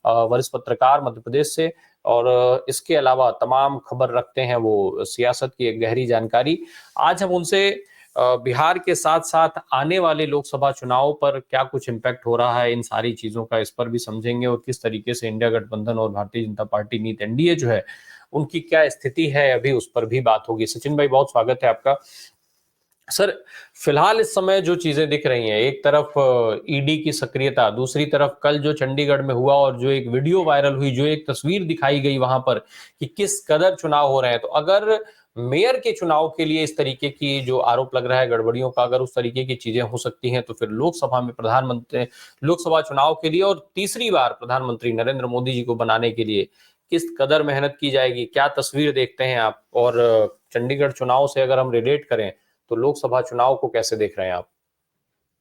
वरिष्ठ पत्रकार मध्य प्रदेश से, और इसके अलावा तमाम खबर रखते हैं वो सियासत की एक गहरी जानकारी। आज हम उनसे बिहार के साथ साथ आने वाले लोकसभा चुनाव पर क्या कुछ इम्पैक्ट हो रहा है, इन सारी चीजों का, इस पर भी समझेंगे, और किस तरीके से इंडिया गठबंधन और भारतीय जनता पार्टी नीत एनडीए जो है उनकी क्या स्थिति है अभी, उस पर भी बात होगी। सचिन भाई, बहुत स्वागत है आपका। सर, फिलहाल इस समय जो चीजें दिख रही हैं, एक तरफ ईडी की सक्रियता, दूसरी तरफ कल जो चंडीगढ़ में हुआ और जो एक वीडियो वायरल हुई, जो एक तस्वीर दिखाई गई वहां पर कि किस कदर चुनाव हो रहे हैं, तो अगर मेयर के चुनाव के लिए इस तरीके की जो आरोप लग रहा है गड़बड़ियों का, अगर उस तरीके की चीजें हो सकती हैं, तो फिर लोकसभा में लोकसभा चुनाव के लिए और तीसरी बार प्रधानमंत्री नरेंद्र मोदी जी को बनाने के लिए किस कदर मेहनत की जाएगी, क्या तस्वीर देखते हैं आप? और चंडीगढ़ चुनाव से अगर हम रिलेट करें तो लोकसभा चुनाव को कैसे देख रहे हैं आप?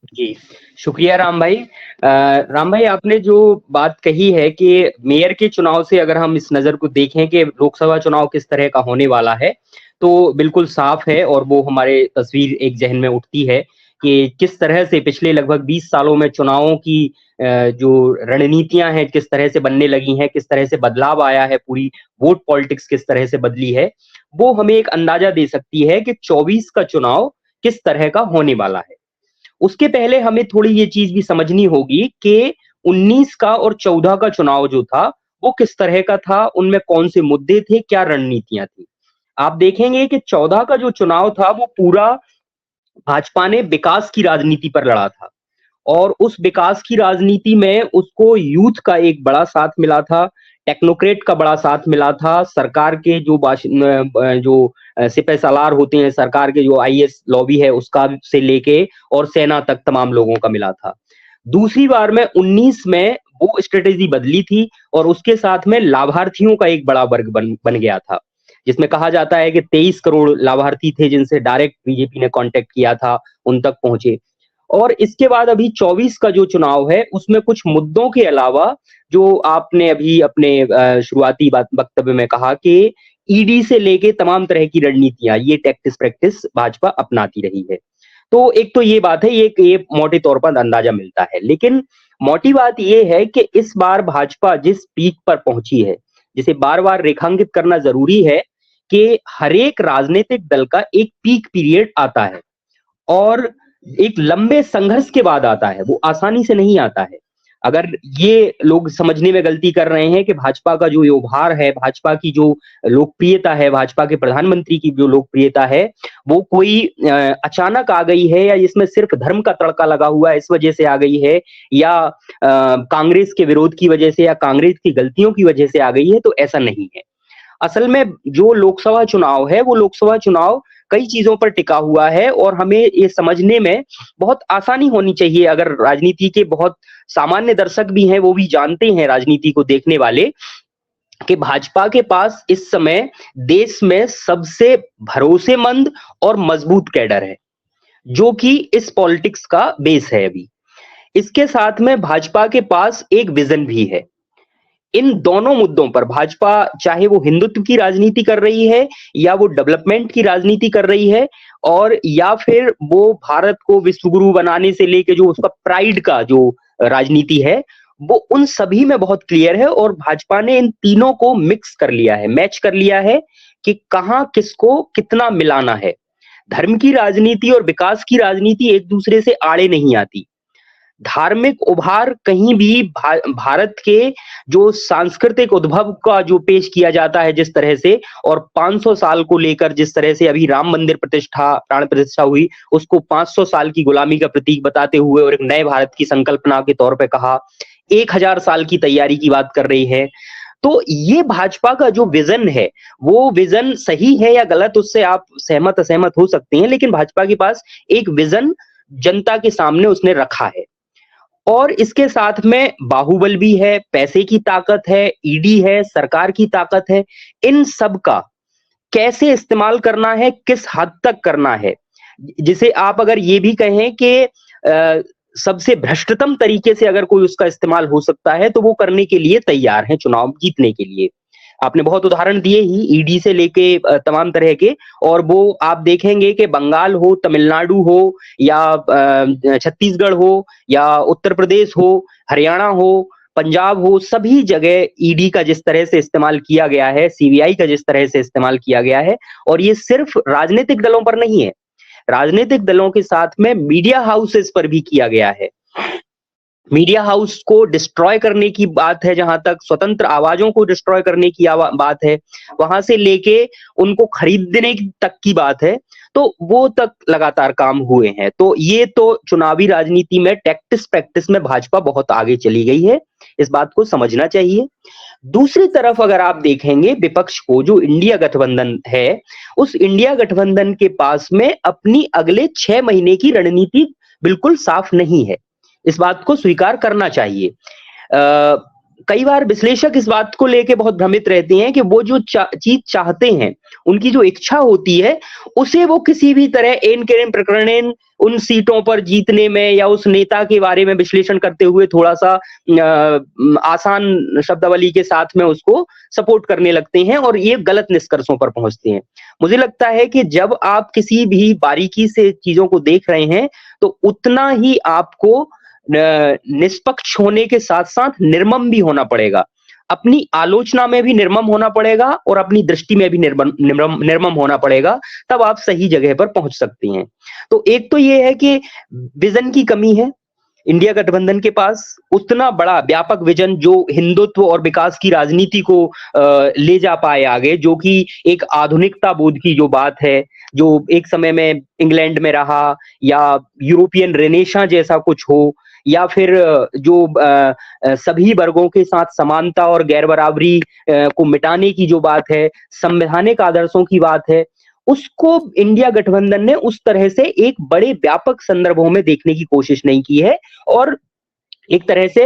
जी, शुक्रिया राम भाई। राम भाई, आपने जो बात कही है कि मेयर के चुनाव से अगर हम इस नज़र को देखें कि लोकसभा चुनाव किस तरह का होने वाला है, तो बिल्कुल साफ है, और वो हमारे तस्वीर एक ज़हन में उठती है कि किस तरह से पिछले लगभग 20 सालों में चुनावों की जो रणनीतियाँ हैं, किस तरह से बनने लगी हैं, किस तरह से बदलाव आया है, पूरी वोट पॉलिटिक्स किस तरह से बदली है, वो हमें एक अंदाज़ा दे सकती है कि 24 का चुनाव किस तरह का होने वाला है। उसके पहले हमें थोड़ी ये चीज़ भी समझनी होगी कि 19 का और 14 का चुनाव जो था, वो किस तरह का था, उनमें कौन-से मुद्दे थे, क्या रणनीतियाँ थी। आप देखेंगे कि 14 का जो चुनाव था, वो पूरा भाजपा ने विकास की राजनीति पर लड़ा था, और उस विकास की राजनीति में उसको यूथ का एक बड़ा साथ मिला था, टेक्नोक्रेट का बड़ा साथ मिला था, सरकार के जो सिपह सालार होते हैं, सरकार के जो आईएएस लॉबी है उसका से लेके और सेना तक तमाम लोगों का मिला था। दूसरी बार में 19 में वो स्ट्रेटेजी बदली थी, और उसके साथ में लाभार्थियों का एक बड़ा वर्ग बन गया था, जिसमें कहा जाता है कि 23 करोड़ लाभार्थी थे जिनसे डायरेक्ट बीजेपी ने कांटेक्ट किया था, उन तक पहुंचे। और इसके बाद अभी 24 का जो चुनाव है, उसमें कुछ मुद्दों के अलावा, जो आपने अभी अपने शुरुआती वक्तव्य में कहा कि ईडी से लेके तमाम तरह की रणनीतियां, ये टैक्टिस प्रैक्टिस भाजपा अपनाती रही है। तो एक तो ये बात है, ये मोटे तौर पर अंदाजा मिलता है, लेकिन मोटी बात ये है कि इस बार भाजपा जिस पीक पर पहुंची है, जिसे बार बार रेखांकित करना जरूरी है कि हर एक राजनीतिक दल का एक पीक पीरियड आता है, और एक लंबे संघर्ष के बाद आता है, वो आसानी से नहीं आता है। अगर ये लोग समझने में गलती कर रहे हैं कि भाजपा का जो ये उभार है, भाजपा की जो लोकप्रियता है, भाजपा के प्रधानमंत्री की जो लोकप्रियता है, वो कोई अचानक आ गई है, या इसमें सिर्फ धर्म का तड़का लगा हुआ है इस वजह से आ गई है, या कांग्रेस के विरोध की वजह से या कांग्रेस की गलतियों की वजह से आ गई है, तो ऐसा नहीं है। असल में जो लोकसभा चुनाव है, वो लोकसभा चुनाव कई चीजों पर टिका हुआ है, और हमें ये समझने में बहुत आसानी होनी चाहिए। अगर राजनीति के बहुत सामान्य दर्शक भी हैं, वो भी जानते हैं, राजनीति को देखने वाले, कि भाजपा के पास इस समय देश में सबसे भरोसेमंद और मजबूत कैडर है, जो कि इस पॉलिटिक्स का बेस है अभी। इसके साथ में भाजपा के पास एक विजन भी है। इन दोनों मुद्दों पर भाजपा, चाहे वो हिंदुत्व की राजनीति कर रही है, या वो डेवलपमेंट की राजनीति कर रही है, और या फिर वो भारत को विश्वगुरु बनाने से लेके जो उसका प्राइड का जो राजनीति है, वो उन सभी में बहुत क्लियर है, और भाजपा ने इन तीनों को मिक्स कर लिया है, मैच कर लिया है कि कहां किसको कितना मिलाना है। धर्म की राजनीति और विकास की राजनीति एक दूसरे से आड़े नहीं आती। धार्मिक उभार कहीं भी भारत के जो सांस्कृतिक उद्भव का जो पेश किया जाता है जिस तरह से, और 500 साल को लेकर जिस तरह से अभी राम मंदिर प्राण प्रतिष्ठा हुई, उसको 500 साल की गुलामी का प्रतीक बताते हुए और एक नए भारत की संकल्पना के तौर पे कहा, 1000 साल की तैयारी की बात कर रही है। तो ये भाजपा का जो विजन है, वो विजन सही है या गलत, उससे आप सहमत असहमत हो सकते हैं, लेकिन भाजपा के पास एक विजन जनता के सामने उसने रखा है। और इसके साथ में बाहुबल भी है, पैसे की ताकत है, ईडी है, सरकार की ताकत है। इन सब का कैसे इस्तेमाल करना है, किस हद तक करना है, जिसे आप अगर ये भी कहें कि सबसे भ्रष्टतम तरीके से अगर कोई उसका इस्तेमाल हो सकता है, तो वो करने के लिए तैयार है चुनाव जीतने के लिए। आपने बहुत उदाहरण दिए ही, ईडी से लेके तमाम तरह के, और वो आप देखेंगे कि बंगाल हो, तमिलनाडु हो, या छत्तीसगढ़ हो, या उत्तर प्रदेश हो, हरियाणा हो, पंजाब हो, सभी जगह ईडी का जिस तरह से इस्तेमाल किया गया है, सीबीआई का जिस तरह से इस्तेमाल किया गया है, और ये सिर्फ राजनीतिक दलों पर नहीं है, राजनीतिक दलों के साथ में मीडिया हाउसेस पर भी किया गया है। मीडिया हाउस को डिस्ट्रॉय करने की बात है, जहां तक स्वतंत्र आवाजों को डिस्ट्रॉय करने की बात है, वहां से लेके उनको खरीदने तक की बात है, तो वो तक लगातार काम हुए हैं। तो ये तो चुनावी राजनीति में टैक्टिस प्रैक्टिस में भाजपा बहुत आगे चली गई है, इस बात को समझना चाहिए। दूसरी तरफ अगर आप देखेंगे विपक्ष को, जो इंडिया गठबंधन है, उस इंडिया गठबंधन के पास में अपनी अगले 6 महीने की रणनीति बिल्कुल साफ नहीं है, इस बात को स्वीकार करना चाहिए। कई बार विश्लेषक इस बात को लेके बहुत भ्रमित रहते हैं कि वो जो चीज चाहते हैं, उनकी जो इच्छा होती है, उसे वो किसी भी तरह एन केन प्रकरणेन उन सीटों पर जीतने में या उस नेता के बारे में विश्लेषण करते हुए थोड़ा सा आसान शब्दावली के साथ में उसको सपोर्ट करने लगते हैं और ये गलत निष्कर्षों पर पहुंचते हैं। मुझे लगता है कि जब आप किसी भी बारीकी से चीजों को देख रहे हैं, तो उतना ही आपको निष्पक्ष होने के साथ साथ निर्मम भी होना पड़ेगा, अपनी आलोचना में भी निर्मम होना पड़ेगा और अपनी दृष्टि में भी निर्मम होना पड़ेगा, तब आप सही जगह पर पहुंच सकते हैं। तो एक तो ये है कि विजन की कमी है इंडिया गठबंधन के पास, उतना बड़ा व्यापक विजन जो हिंदुत्व और विकास की राजनीति को ले जा पाए आगे, जो कि एक आधुनिकता बोध की जो बात है, जो एक समय में इंग्लैंड में रहा, या यूरोपियन रेनेसां जैसा कुछ हो, या फिर जो सभी वर्गों के साथ समानता और गैर बराबरी को मिटाने की जो बात है, संवैधानिक आदर्शों की बात है, उसको इंडिया गठबंधन ने उस तरह से एक बड़े व्यापक संदर्भों में देखने की कोशिश नहीं की है, और एक तरह से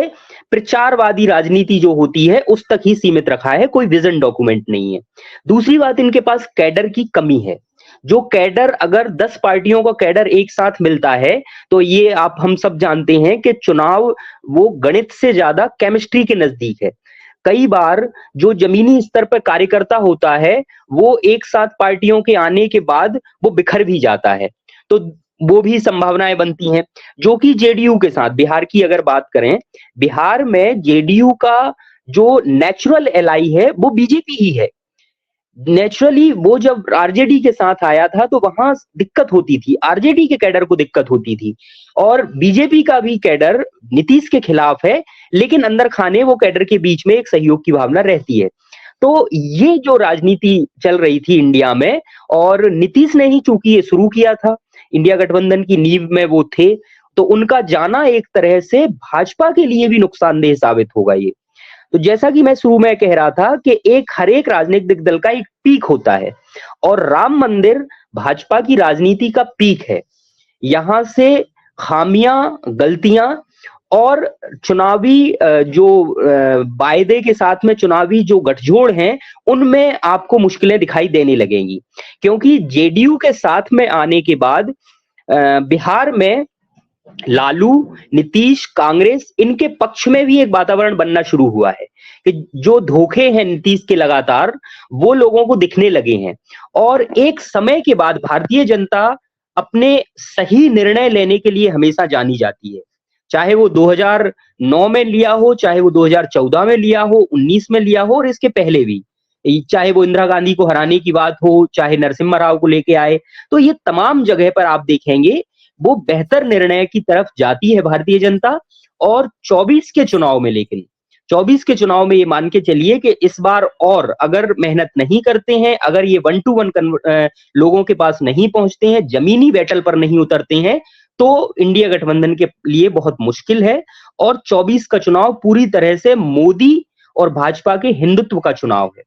प्रचारवादी राजनीति जो होती है उस तक ही सीमित रखा है, कोई विजन डॉक्यूमेंट नहीं है। दूसरी बात, इनके पास कैडर की कमी है। जो कैडर, अगर 10 पार्टियों का कैडर एक साथ मिलता है, तो ये हम सब जानते हैं कि चुनाव वो गणित से ज्यादा केमिस्ट्री के नजदीक है। कई बार जो जमीनी स्तर पर कार्यकर्ता होता है, वो एक साथ पार्टियों के आने के बाद वो बिखर भी जाता है, तो वो भी संभावनाएं बनती हैं, जो कि जेडीयू के साथ, बिहार की अगर बात करें, बिहार में जेडीयू का जो नेचुरल एलाई है वो बीजेपी ही है। नेचुरली वो जब आरजेडी के साथ आया था तो वहां दिक्कत होती थी, आरजेडी के कैडर को दिक्कत होती थी, और बीजेपी का भी कैडर नीतीश के खिलाफ है, लेकिन अंदर खाने वो कैडर के बीच में एक सहयोग की भावना रहती है। तो ये जो राजनीति चल रही थी इंडिया में, और नीतीश ने ही चूंकि ये शुरू किया था, इंडिया गठबंधन की नींव में वो थे, तो उनका जाना एक तरह से भाजपा के लिए भी नुकसानदेह साबित होगा ये। तो जैसा कि मैं शुरू में कह रहा था कि हर एक राजनीतिक दल का एक पीक होता है, और राम मंदिर भाजपा की राजनीति का पीक है। यहां से खामियां, गलतियां और चुनावी जो वायदे के साथ में चुनावी जो गठजोड़ हैं, उनमें आपको मुश्किलें दिखाई देने लगेंगी, क्योंकि जेडीयू के साथ में आने के बाद बिहार में लालू, नीतीश, कांग्रेस, इनके पक्ष में भी एक वातावरण बनना शुरू हुआ है कि जो धोखे हैं नीतीश के लगातार, वो लोगों को दिखने लगे हैं, और एक समय के बाद भारतीय जनता अपने सही निर्णय लेने के लिए हमेशा जानी जाती है, चाहे वो 2009 में लिया हो, चाहे वो 2014 में लिया हो, 19 में लिया हो, और इसके पहले भी, चाहे वो इंदिरा गांधी को हराने की बात हो, चाहे नरसिम्हा राव को लेके आए, तो ये तमाम जगह पर आप देखेंगे वो बेहतर निर्णय की तरफ जाती है भारतीय जनता। और 24 के चुनाव में, लेकिन 24 के चुनाव में ये मान के चलिए कि इस बार और अगर मेहनत नहीं करते हैं, अगर ये 1 to 1 लोगों के पास नहीं पहुंचते हैं, जमीनी बैटल पर नहीं उतरते हैं, तो इंडिया गठबंधन के लिए बहुत मुश्किल है। और 24 का चुनाव पूरी तरह से मोदी और भाजपा के हिंदुत्व का चुनाव है,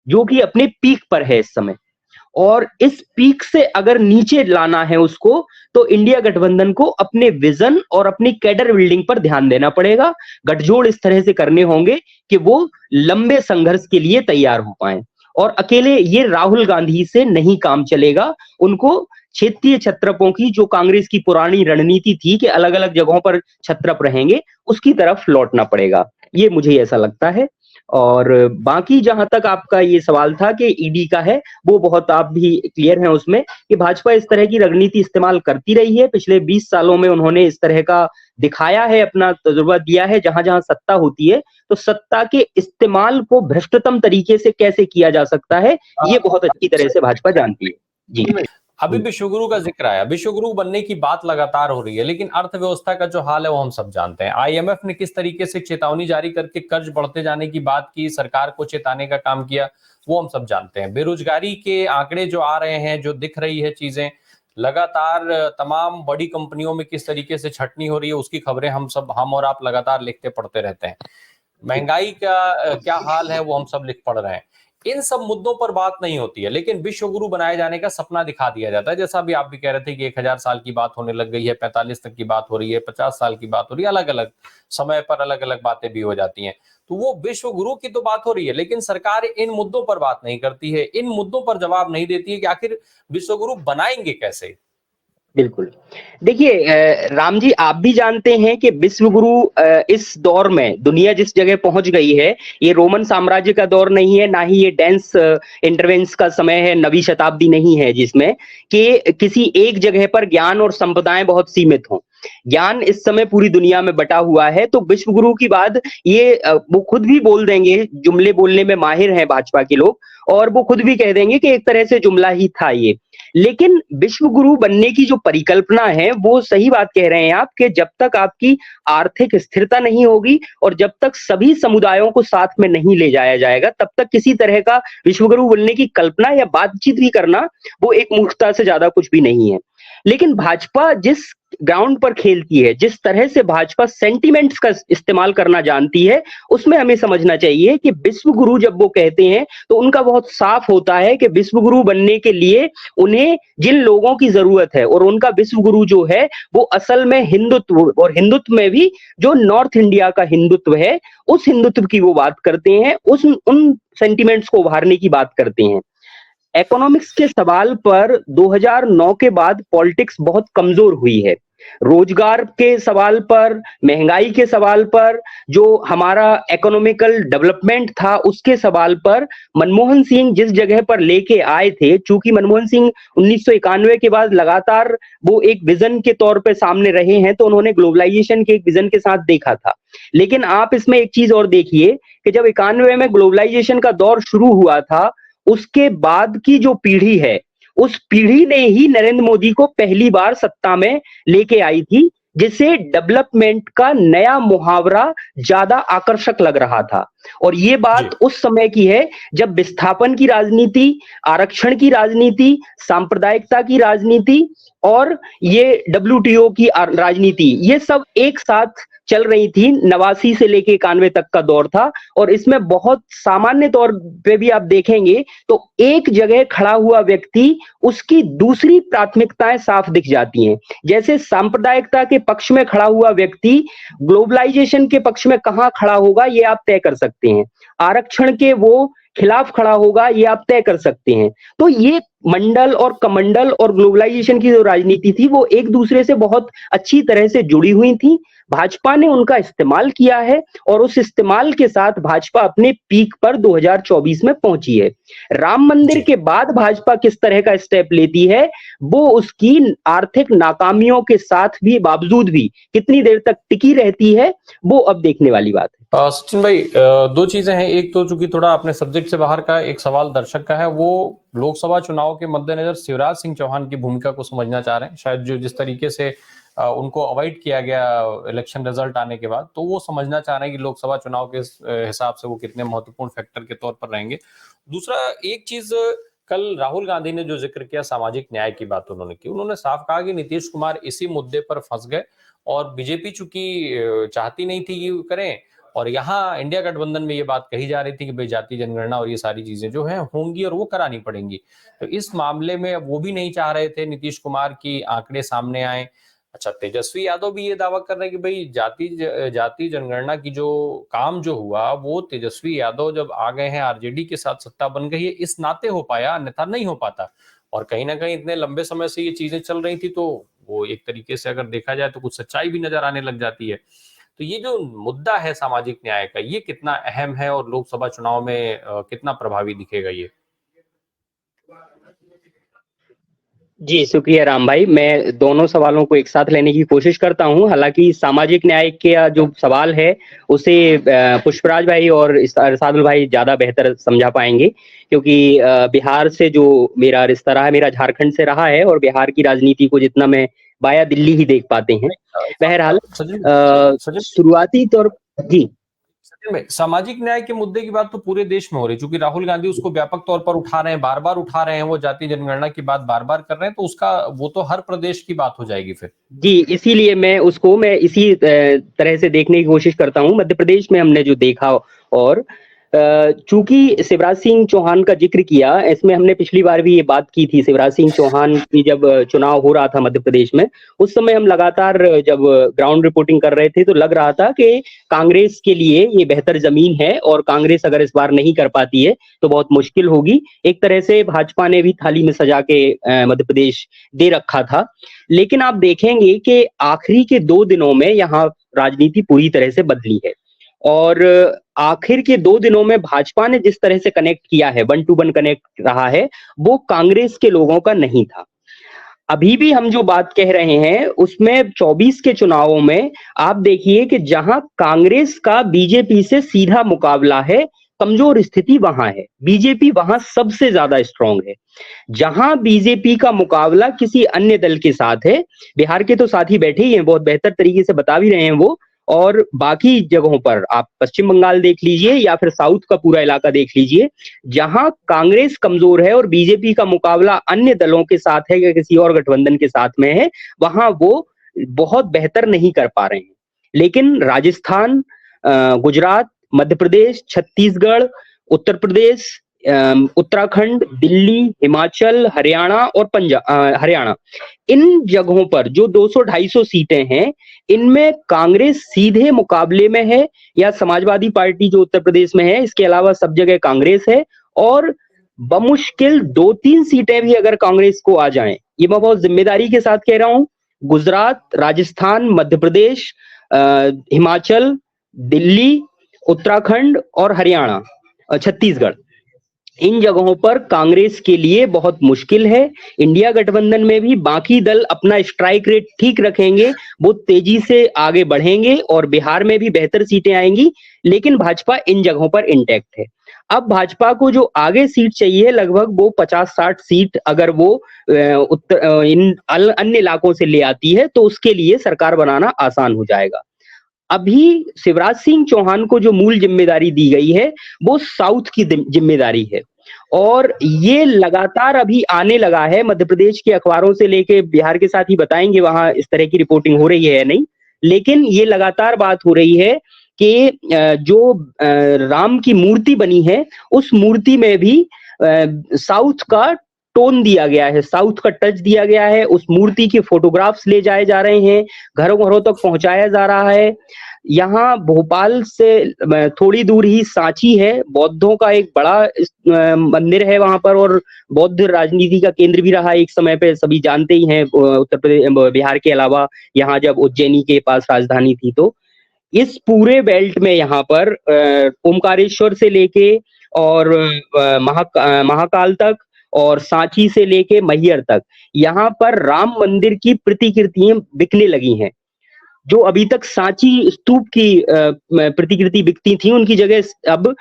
जो कि अपने पीक पर है इस समय, और इस पीक से अगर नीचे लाना है उसको, तो इंडिया गठबंधन को अपने विजन और अपनी कैडर बिल्डिंग पर ध्यान देना पड़ेगा। गठजोड़ इस तरह से करने होंगे कि वो लंबे संघर्ष के लिए तैयार हो पाए, और अकेले ये राहुल गांधी से नहीं काम चलेगा। उनको क्षेत्रीय छत्रपों की, जो कांग्रेस की पुरानी रणनीति थी कि अलग अलग जगहों पर छत्रप रहेंगे, उसकी तरफ लौटना पड़ेगा, ये मुझे ऐसा लगता है। और बाकी जहां तक आपका ये सवाल था कि ईडी का है, वो बहुत आप भी क्लियर हैं उसमें कि भाजपा इस तरह की रणनीति इस्तेमाल करती रही है। पिछले 20 सालों में उन्होंने इस तरह का दिखाया है, अपना तजुर्बा दिया है। जहां जहां सत्ता होती है तो सत्ता के इस्तेमाल को भ्रष्टतम तरीके से कैसे किया जा सकता है, ये बहुत अच्छी तरह से भाजपा जानती है। जी। अभी विश्वगुरु का जिक्र आया, विश्वगुरु बनने की बात लगातार हो रही है, लेकिन अर्थव्यवस्था का जो हाल है वो हम सब जानते हैं। आईएमएफ ने किस तरीके से चेतावनी जारी करके कर्ज बढ़ते जाने की बात की, सरकार को चेताने का काम किया, वो हम सब जानते हैं। बेरोजगारी के आंकड़े जो आ रहे हैं, जो दिख रही है चीजें लगातार, तमाम बड़ी कंपनियों में किस तरीके से छटनी हो रही है, उसकी खबरें हम और आप लगातार लिखते पढ़ते रहते हैं। महंगाई का क्या हाल है वो हम सब लिख पढ़ रहे हैं। इन सब मुद्दों पर बात नहीं होती है, लेकिन विश्व गुरु बनाए जाने का सपना दिखा दिया जाता है। जैसा भी आप भी कह रहे थे कि 1000 साल की बात होने लग गई है, 45 तक की बात हो रही है, 50 साल की बात हो रही है, अलग अलग समय पर अलग अलग बातें भी हो जाती हैं। तो वो विश्व गुरु की तो बात हो रही है, लेकिन सरकार इन मुद्दों पर बात नहीं करती है, इन मुद्दों पर जवाब नहीं देती है कि आखिर विश्व गुरु बनाएंगे कैसे। बिल्कुल। देखिए राम जी, आप भी जानते हैं कि विश्व गुरु इस दौर में दुनिया जिस जगह पहुंच गई है, ये रोमन साम्राज्य का दौर नहीं है, ना ही ये डेंस इंटरवेंस का समय है, नवीं शताब्दी नहीं है जिसमें कि किसी एक जगह पर ज्ञान और संप्रदाय बहुत सीमित हों। ज्ञान इस समय पूरी दुनिया में बटा हुआ है। तो विश्व गुरु की बात ये वो खुद भी बोल देंगे, जुमले बोलने में माहिर हैं भाजपा के लोग, और वो खुद भी कह देंगे कि एक तरह से जुमला ही था ये। लेकिन विश्व गुरु बनने की जो परिकल्पना है, वो सही बात कह रहे हैं आप कि जब तक आपकी आर्थिक स्थिरता नहीं होगी और जब तक सभी समुदायों को साथ में नहीं ले जाया जाएगा, तब तक किसी तरह का विश्व गुरु बनने की कल्पना या बातचीत भी करना वो एक मूर्खता से ज्यादा कुछ भी नहीं है। लेकिन भाजपा जिस ग्राउंड पर खेलती है, जिस तरह से भाजपा सेंटिमेंट्स का इस्तेमाल करना जानती है, उसमें हमें समझना चाहिए कि विश्व गुरु जब वो कहते हैं तो उनका बहुत साफ होता है कि विश्व गुरु बनने के लिए उन्हें जिन लोगों की जरूरत है, और उनका विश्व गुरु जो है वो असल में हिंदुत्व, और हिंदुत्व में भी जो नॉर्थ इंडिया का हिंदुत्व है, उस हिंदुत्व की वो बात करते हैं, उन सेंटिमेंट्स को उभारने की बात करते हैं। इकोनॉमिक्स के सवाल पर 2009 के बाद पॉलिटिक्स बहुत कमजोर हुई है। रोजगार के सवाल पर, महंगाई के सवाल पर, जो हमारा इकोनॉमिकल डेवलपमेंट था उसके सवाल पर मनमोहन सिंह जिस जगह पर लेके आए थे, चूंकि मनमोहन सिंह 1991 के बाद लगातार वो एक विजन के तौर पे सामने रहे हैं, तो उन्होंने ग्लोबलाइजेशन के एक विजन के साथ देखा था। लेकिन आप इसमें एक चीज और देखिए कि जब 91 में ग्लोबलाइजेशन का दौर शुरू हुआ था, उसके बाद की जो पीढ़ी है, उस पीढ़ी ने ही नरेंद्र मोदी को पहली बार सत्ता में लेके आई थी, जिससे डेवलपमेंट का नया मुहावरा ज्यादा आकर्षक लग रहा था। और ये बात उस समय की है जब विस्थापन की राजनीति, आरक्षण की राजनीति, सांप्रदायिकता की राजनीति और ये डब्ल्यूटीओ की राजनीति, ये सब एक साथ चल रही थी। 89 से लेके 91 तक का दौर था, और इसमें बहुत सामान्य तौर पे भी आप देखेंगे तो एक जगह खड़ा हुआ व्यक्ति, उसकी दूसरी प्राथमिकताएं साफ दिख जाती हैं। जैसे सांप्रदायिकता के पक्ष में खड़ा हुआ व्यक्ति ग्लोबलाइजेशन के पक्ष में कहां खड़ा होगा ये आप तय कर सकते हैं, आरक्षण के वो खिलाफ खड़ा होगा ये आप तय कर सकते हैं। तो ये मंडल और कमंडल और ग्लोबलाइजेशन की जो राजनीति थी वो एक दूसरे से बहुत अच्छी तरह से जुड़ी हुई थी। भाजपा ने उनका इस्तेमाल किया है, और उस इस्तेमाल के साथ भाजपा अपने पीक पर 2024 में पहुंची है। राम मंदिर के बाद भाजपा किस तरह का स्टेप लेती है, वो उसकी आर्थिक नाकामियों के साथ भी, बावजूद भी कितनी देर तक टिकी रहती है, वो अब देखने वाली बात है। सचिन भाई, दो चीजें हैं। एक तो चूंकि थोड़ा अपने सब्जेक्ट से बाहर का एक सवाल दर्शक का है, वो लोकसभा चुनाव के मद्देनजर शिवराज सिंह चौहान की भूमिका को समझना चाह रहे हैं। शायद जो जिस तरीके से उनको अवॉइड किया गया इलेक्शन रिजल्ट आने के बाद, तो वो समझना चाह रहे हैं कि लोकसभा चुनाव के हिसाब से वो कितने महत्वपूर्ण फैक्टर के तौर पर रहेंगे। दूसरा एक चीज, कल राहुल गांधी ने जो जिक्र किया सामाजिक न्याय की बात उन्होंने की, उन्होंने साफ कहा कि नीतीश कुमार इसी मुद्दे पर फंस गए, और बीजेपी चूंकि चाहती नहीं थी कि करें, और यहाँ इंडिया गठबंधन में ये बात कही जा रही थी कि भाई जाति जनगणना और ये सारी चीजें जो है होंगी और वो करानी पड़ेंगी, तो इस मामले में वो भी नहीं चाह रहे थे नीतीश कुमार की आंकड़े सामने आए। अच्छा, तेजस्वी यादव भी ये दावा कर रहे हैं कि भाई जाति जनगणना की जो काम जो हुआ वो तेजस्वी यादव जब आ गए हैं, आरजेडी के साथ सत्ता बन गई है, इस नाते हो पाया, अन्यथा नहीं हो पाता। और कहीं ना कहीं इतने लंबे समय से ये चीजें चल रही थी, तो वो एक तरीके से अगर देखा जाए तो कुछ सच्चाई भी नजर आने लग जाती है। तो ये जो मुद्दा है सामाजिक न्याय का, ये कितना अहम है और लोकसभा चुनाव में कितना प्रभावी दिखेगा ये? जी, शुक्रिया राम भाई। मैं दोनों सवालों को एक साथ लेने की कोशिश करता हूँ। हालाँकि सामाजिक न्याय का जो सवाल है, उसे पुष्पराज भाई और अरसादुल भाई ज़्यादा बेहतर समझा पाएँगे, क्योंकि बिहार से जो मेरा रिश्ता रहा है, मेरा झारखंड से रहा है और बिहार की राजनीति को जितना मैं वाया दिल्ली ही देख पाते हैं। बहरहाल सचिन सचिन शुरुआती तौर जी। सचिन भाई, सामाजिक न्याय के मुद्दे की बात तो पूरे देश में हो रही है, क्योंकि राहुल गांधी उसको व्यापक तौर पर उठा रहे हैं, बार बार उठा रहे हैं, वो जाति जनगणना की बात बार बार कर रहे हैं, तो उसका वो तो हर प्रदेश की बात हो जाएगी फिर। जी, इसीलिए मैं इसी तरह से देखने की कोशिश करता हूँ। मध्य प्रदेश में हमने जो देखा, और चूँकि शिवराज सिंह चौहान का ज़िक्र किया, इसमें हमने पिछली बार भी ये बात की थी। शिवराज सिंह चौहान की जब चुनाव हो रहा था मध्य प्रदेश में, उस समय हम लगातार जब ग्राउंड रिपोर्टिंग कर रहे थे, तो लग रहा था कि कांग्रेस के लिए ये बेहतर ज़मीन है और कांग्रेस अगर इस बार नहीं कर पाती है, तो बहुत मुश्किल होगी। एक तरह से भाजपा ने भी थाली में सजा के मध्य प्रदेश दे रखा था। लेकिन आप देखेंगे कि आखिरी के 2 दिनों में यहाँ राजनीति पूरी तरह से बदली है, और आखिर के 2 दिनों में भाजपा ने जिस तरह से कनेक्ट किया है, 1 टू 1 कनेक्ट रहा है, वो कांग्रेस के लोगों का नहीं था। अभी भी हम जो बात कह रहे हैं, उसमें 24 के चुनावों में आप देखिए कि जहां कांग्रेस का बीजेपी से सीधा मुकाबला है, कमजोर स्थिति वहां है। बीजेपी वहां सबसे ज्यादा स्ट्रांग है। जहां बीजेपी का मुकाबला किसी अन्य दल के साथ है, बिहार के तो साथी बैठे ही हैं, बहुत बेहतर तरीके से बता भी रहे हैं वो, और बाकी जगहों पर आप पश्चिम बंगाल देख लीजिए या फिर साउथ का पूरा इलाका देख लीजिए, जहां कांग्रेस कमजोर है और बीजेपी का मुकाबला अन्य दलों के साथ है या किसी और गठबंधन के साथ में है, वहां वो बहुत बेहतर नहीं कर पा रहे हैं। लेकिन राजस्थान, गुजरात, मध्य प्रदेश, छत्तीसगढ़, उत्तर प्रदेश, उत्तराखंड, दिल्ली, हिमाचल, हरियाणा और हरियाणा, इन जगहों पर जो 200-250 सीटें हैं, इनमें कांग्रेस सीधे मुकाबले में है, या समाजवादी पार्टी जो उत्तर प्रदेश में है, इसके अलावा सब जगह कांग्रेस है। और बमुश्किल 2-3 सीटें भी अगर कांग्रेस को आ जाएं, ये मैं बहुत जिम्मेदारी के साथ कह रहा हूं, गुजरात, राजस्थान, मध्य प्रदेश, हिमाचल, दिल्ली, उत्तराखंड और हरियाणा, छत्तीसगढ़, इन जगहों पर कांग्रेस के लिए बहुत मुश्किल है। इंडिया गठबंधन में भी बाकी दल अपना स्ट्राइक रेट ठीक रखेंगे, वो तेजी से आगे बढ़ेंगे और बिहार में भी बेहतर सीटें आएंगी, लेकिन भाजपा इन जगहों पर इंटैक्ट है। अब भाजपा को जो आगे सीट चाहिए, लगभग वो 50-60 सीट अगर वो इन अन्य इलाकों से ले आती है, तो उसके लिए सरकार बनाना आसान हो जाएगा। अभी शिवराज सिंह चौहान को जो मूल जिम्मेदारी दी गई है, वो साउथ की जिम्मेदारी है, और ये लगातार अभी आने लगा है। मध्य प्रदेश के अखबारों से लेके बिहार के साथ ही बताएंगे वहां इस तरह की रिपोर्टिंग हो रही है या नहीं, लेकिन ये लगातार बात हो रही है कि जो राम की मूर्ति बनी है, उस मूर्ति में भी साउथ का टोन दिया गया है, साउथ का टच दिया गया है। उस मूर्ति के फोटोग्राफ्स ले जाए जा रहे हैं, घरों घरों तक पहुंचाया जा रहा है। यहाँ भोपाल से थोड़ी दूर ही सांची है, बौद्धों का एक बड़ा मंदिर है वहां पर, और बौद्ध राजनीति का केंद्र भी रहा एक समय पे, सभी जानते ही हैं। उत्तर प्रदेश, बिहार के अलावा यहाँ जब उज्जैनी के पास राजधानी थी, तो इस पूरे बेल्ट में यहाँ पर ओमकारेश्वर से लेके और महाकाल तक और सांची से लेके मैहर तक, यहाँ पर राम मंदिर की प्रतिकृतियां बिकने लगी हैं। जो अभी तक सांची स्तूप की प्रतिकृति बिकती थी, उनकी जगह अब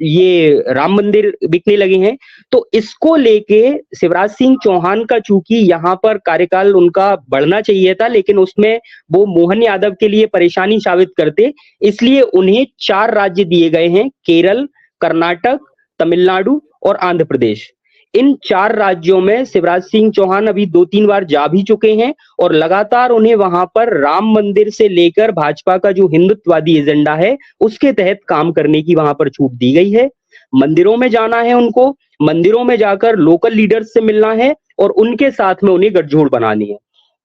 ये राम मंदिर बिकने लगे हैं। तो इसको लेके शिवराज सिंह चौहान का चूंकि यहाँ पर कार्यकाल उनका बढ़ना चाहिए था, लेकिन उसमें वो मोहन यादव के लिए परेशानी साबित करते, इसलिए उन्हें 4 राज्य दिए गए हैं, केरल, कर्नाटक, तमिलनाडु और आंध्र प्रदेश। इन 4 राज्यों में शिवराज सिंह चौहान अभी 2-3 बार जा भी चुके हैं, और लगातार उन्हें वहां पर राम मंदिर से लेकर भाजपा का जो हिंदुत्ववादी एजेंडा है, उसके तहत काम करने की वहां पर छूट दी गई है। मंदिरों में जाना है उनको, मंदिरों में जाकर लोकल लीडर्स से मिलना है और उनके साथ में उन्हें गठजोड़ बनानी है।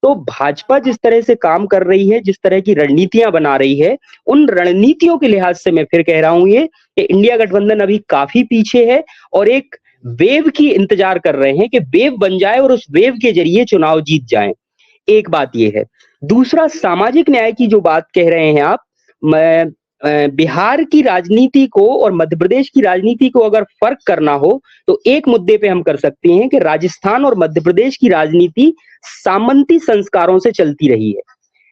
तो भाजपा जिस तरह से काम कर रही है, जिस तरह की रणनीतियां बना रही है, उन रणनीतियों के लिहाज से मैं फिर कह रहा हूं ये कि इंडिया गठबंधन अभी काफी पीछे है, और एक वेव की इंतजार कर रहे हैं कि वेव बन जाए और उस वेव के जरिए चुनाव जीत जाएं। एक बात यह है। दूसरा, सामाजिक न्याय की जो बात कह रहे हैं आप, मैं बिहार की राजनीति को और मध्य प्रदेश की राजनीति को अगर फर्क करना हो, तो एक मुद्दे पे हम कर सकते हैं कि राजस्थान और मध्य प्रदेश की राजनीति सामंती संस्कारों से चलती रही है,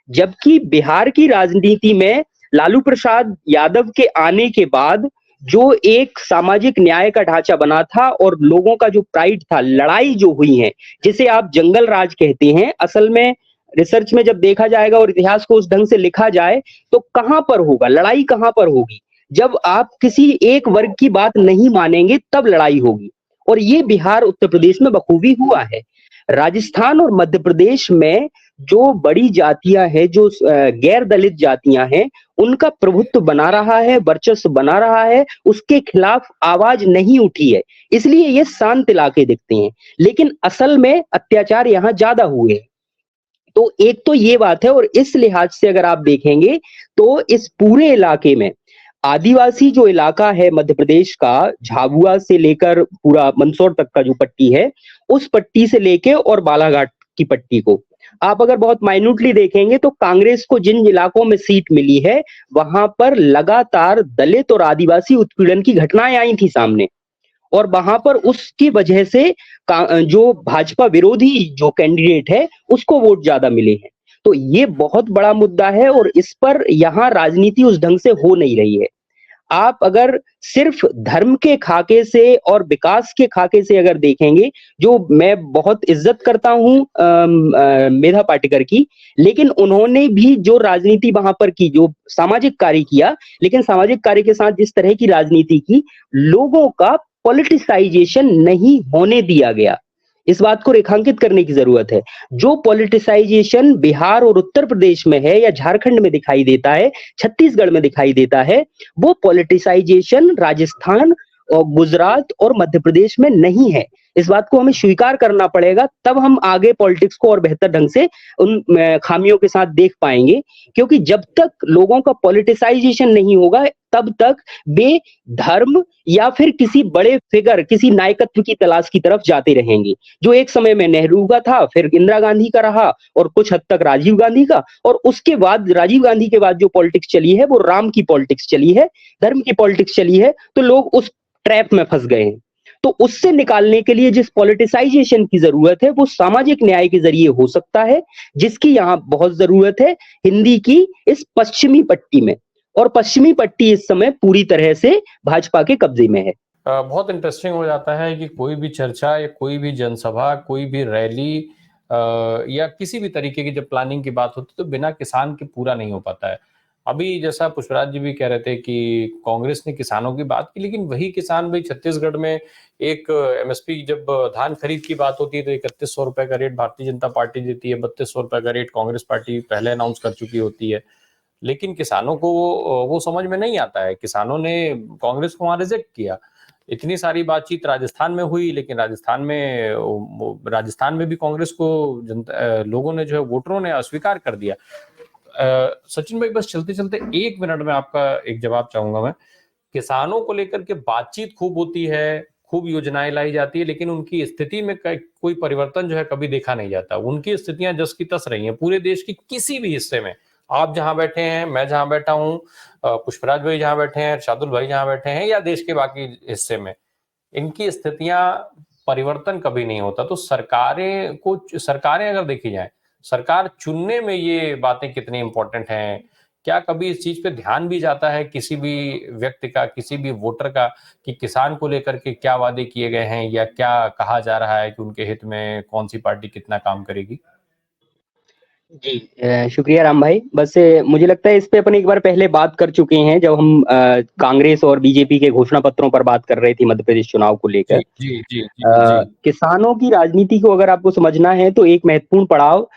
जबकि बिहार की राजनीति में लालू प्रसाद यादव के आने के बाद जो एक सामाजिक न्याय का ढांचा बना था और लोगों का जो प्राइड था, लड़ाई जो हुई है, जिसे आप जंगल राज कहते हैं, असल में रिसर्च में जब देखा जाएगा और इतिहास को उस ढंग से लिखा जाए, तो कहां पर होगा लड़ाई, कहां पर होगी? जब आप किसी एक वर्ग की बात नहीं मानेंगे तब लड़ाई होगी, और ये बिहार उत्तर प्रदेश में बखूबी हुआ है। राजस्थान और मध्य प्रदेश में जो बड़ी जातियां हैं, जो गैर दलित जातियां हैं, उनका प्रभुत्व बना रहा है, वर्चस्व बना रहा है, उसके खिलाफ आवाज नहीं उठी है, इसलिए ये शांत इलाके दिखते हैं। लेकिन असल में अत्याचार यहाँ ज्यादा हुए हैं। तो एक तो ये बात है, और इस लिहाज से अगर आप देखेंगे तो इस पूरे इलाके में आदिवासी जो इलाका है मध्य प्रदेश का, झाबुआ से लेकर पूरा मंदसौर तक का जो पट्टी है, उस पट्टी से लेके और बालाघाट की पट्टी को आप अगर बहुत माइन्यूटली देखेंगे, तो कांग्रेस को जिन इलाकों में सीट मिली है, वहां पर लगातार दलित और आदिवासी उत्पीड़न की घटनाएं आई थी सामने, और वहां पर उसकी वजह से जो भाजपा विरोधी जो कैंडिडेट है, उसको वोट ज्यादा मिले हैं। तो ये बहुत बड़ा मुद्दा है, और इस पर यहाँ राजनीति उस ढंग से हो नहीं रही है। आप अगर सिर्फ धर्म के खाके से और विकास के खाके से अगर देखेंगे, जो मैं बहुत इज्जत करता हूं मेधा पाटेकर की, लेकिन उन्होंने भी जो राजनीति वहां पर की, जो सामाजिक कार्य किया, लेकिन सामाजिक कार्य के साथ जिस तरह की राजनीति की, लोगों का पॉलिटिसाइजेशन नहीं होने दिया गया। इस बात को रेखांकित करने की जरूरत है। जो पॉलिटिसाइजेशन बिहार और उत्तर प्रदेश में है, या झारखंड में दिखाई देता है, छत्तीसगढ़ में दिखाई देता है, वो पॉलिटिसाइजेशन राजस्थान और गुजरात और मध्य प्रदेश में नहीं है। इस बात को हमें स्वीकार करना पड़ेगा, तब हम आगे पॉलिटिक्स को और बेहतर ढंग से उन खामियों के साथ देख पाएंगे। क्योंकि जब तक लोगों का पॉलिटिसाइजेशन नहीं होगा, तब तक वे धर्म या फिर किसी बड़े फिगर, किसी नायकत्व की तलाश की तरफ जाते रहेंगे, जो एक समय में नेहरू का था, फिर इंदिरा गांधी का रहा, और कुछ हद तक राजीव गांधी का, और उसके बाद राजीव गांधी के बाद जो पॉलिटिक्स चली है, वो राम की पॉलिटिक्स चली है, धर्म की पॉलिटिक्स चली है। तो लोग उस ट्रैप में फंस गए हैं। तो उससे निकालने के लिए जिस पॉलिटिसाइजेशन की जरूरत है, वो सामाजिक न्याय के जरिए हो सकता है, जिसकी यहाँ बहुत जरूरत है हिंदी की इस पश्चिमी पट्टी में। और पश्चिमी पट्टी इस समय पूरी तरह से भाजपा के कब्जे में है। बहुत इंटरेस्टिंग हो जाता है कि कोई भी चर्चा या कोई भी जनसभा, कोई भी रैली या किसी भी तरीके की जब प्लानिंग की बात होती है, तो बिना किसान के पूरा नहीं हो पाता है। अभी जैसा पुष्पराज जी भी कह रहे थे कि कांग्रेस ने किसानों की बात की, लेकिन वही किसान भाई छत्तीसगढ़ में एक एमएसपी, जब धान खरीद की बात होती है, तो 3100 रुपए का रेट भारतीय जनता पार्टी देती है, 3200 रुपए का रेट कांग्रेस पार्टी पहले अनाउंस कर चुकी होती है। लेकिन किसानों को वो समझ में नहीं आता है। किसानों ने कांग्रेस को वहां रिजेक्ट किया। इतनी सारी बातचीत राजस्थान में हुई, लेकिन राजस्थान में भी कांग्रेस को लोगों ने, जो है वोटरों ने अस्वीकार कर दिया। सचिन भाई, बस चलते चलते 1 मिनट में आपका एक जवाब चाहूंगा मैं। किसानों को लेकर के बातचीत खूब होती है, खूब योजनाएं लाई जाती है, लेकिन उनकी स्थिति में कोई परिवर्तन जो है कभी देखा नहीं जाता। उनकी स्थितियां जस की तस रही हैं पूरे देश की किसी भी हिस्से में। आप जहां बैठे हैं, मैं जहां बैठा हूं, पुष्पराज भाई जहां बैठे हैं, शार्दुल भाई जहां बैठे हैं, या देश के बाकी हिस्से में, इनकी स्थितियां परिवर्तन कभी नहीं होता। तो सरकारें अगर देखी जाए, सरकार चुनने में ये बातें कितनी इंपॉर्टेंट हैं? क्या कभी इस चीज पे ध्यान भी जाता है किसी भी व्यक्ति का, किसी भी वोटर का, कि किसान को लेकर के क्या वादे किए गए हैं, या क्या कहा जा रहा है कि उनके हित में कौन सी पार्टी कितना काम करेगी? जी, शुक्रिया राम भाई। बस मुझे लगता है इस पे अपन एक बार पहले बात कर चुके हैं, जब हम कांग्रेस और बीजेपी के घोषणा पत्रों पर बात कर रहे थे मध्य प्रदेश चुनाव को लेकर। जी जी जी जी। किसानों की राजनीति को अगर आपको समझना है, तो एक महत्वपूर्ण पड़ाव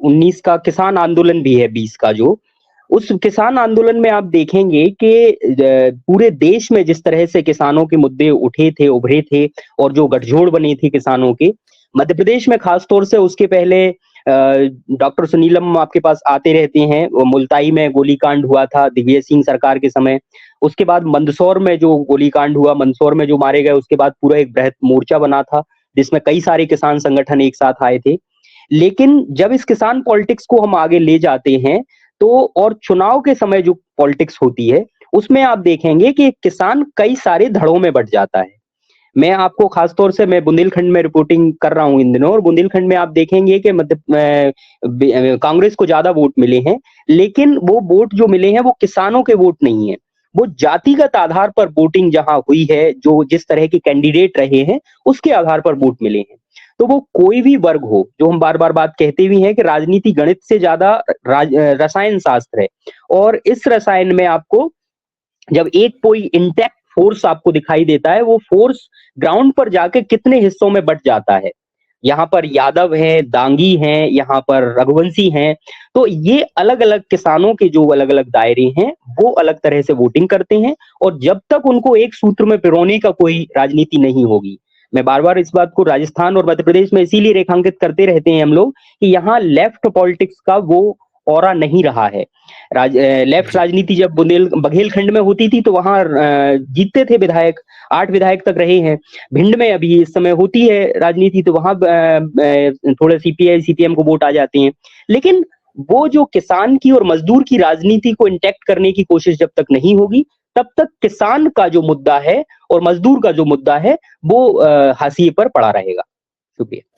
19 का किसान आंदोलन भी है, 20 का जो, उस किसान आंदोलन में आप देखेंगे कि पूरे देश में जिस तरह से किसानों के मुद्दे उठे थे, उभरे थे, और जो गठजोड़ बने थे किसानों के, मध्य प्रदेश में खासतौर से उसके पहले डॉक्टर सुनीलम आपके पास आते रहते हैं। मुल्ताई में गोलीकांड हुआ था दिग्विजय सिंह सरकार के समय। उसके बाद मंदसौर में जो गोलीकांड हुआ, मंदसौर में जो मारे गए, उसके बाद पूरा एक बृहद मोर्चा बना था, जिसमें कई सारे किसान संगठन एक साथ आए थे। लेकिन जब इस किसान पॉलिटिक्स को हम आगे ले जाते हैं तो और चुनाव के समय जो पॉलिटिक्स होती है उसमें आप देखेंगे कि किसान कई सारे धड़ों में बंट जाता है। मैं आपको खासतौर से मैं बुंदेलखंड में रिपोर्टिंग कर रहा हूं इन दिनों, और बुंदेलखंड में आप देखेंगे कि कांग्रेस को ज्यादा वोट मिले हैं, लेकिन वो वोट जो मिले हैं वो किसानों के वोट नहीं है, वो जातिगत आधार पर वोटिंग जहां हुई है, जो जिस तरह के कैंडिडेट रहे हैं उसके आधार पर वोट मिले हैं। तो वो कोई भी वर्ग हो, जो हम बार बार बात कहते भी हैं कि राजनीति गणित से ज्यादा रसायन शास्त्र है, और इस रसायन में आपको जब एक कोई इंटैक्ट फोर्स आपको दिखाई देता है, वो फोर्स ग्राउंड पर जाके कितने हिस्सों में बट जाता है। यहाँ पर यादव हैं, दांगी हैं, यहाँ पर रघुवंशी हैं, तो ये अलग अलग किसानों के जो अलग अलग दायरे हैं वो अलग तरह से वोटिंग करते हैं, और जब तक उनको एक सूत्र में पिरोने का कोई राजनीति नहीं होगी, मैं बार बार इस बात को राजस्थान और मध्य प्रदेश में इसीलिए रेखांकित करते रहते हैं हम लोग कि यहाँ लेफ्ट पॉलिटिक्स का वो ऑरा नहीं रहा है। लेफ्ट राजनीति जब बघेलखंड में होती थी तो वहां जीतते थे विधायक, 8 विधायक तक रहे हैं। भिंड में अभी इस समय होती है राजनीति तो वहां थोड़े सीपीआई सीपीएम को वोट आ जाते हैं, लेकिन वो जो किसान की और मजदूर की राजनीति को इंटैक्ट करने की कोशिश जब तक नहीं होगी, तब तक किसान का जो मुद्दा है और मजदूर का जो मुद्दा है वो हाशिए पर पड़ा रहेगा। शुक्रिया।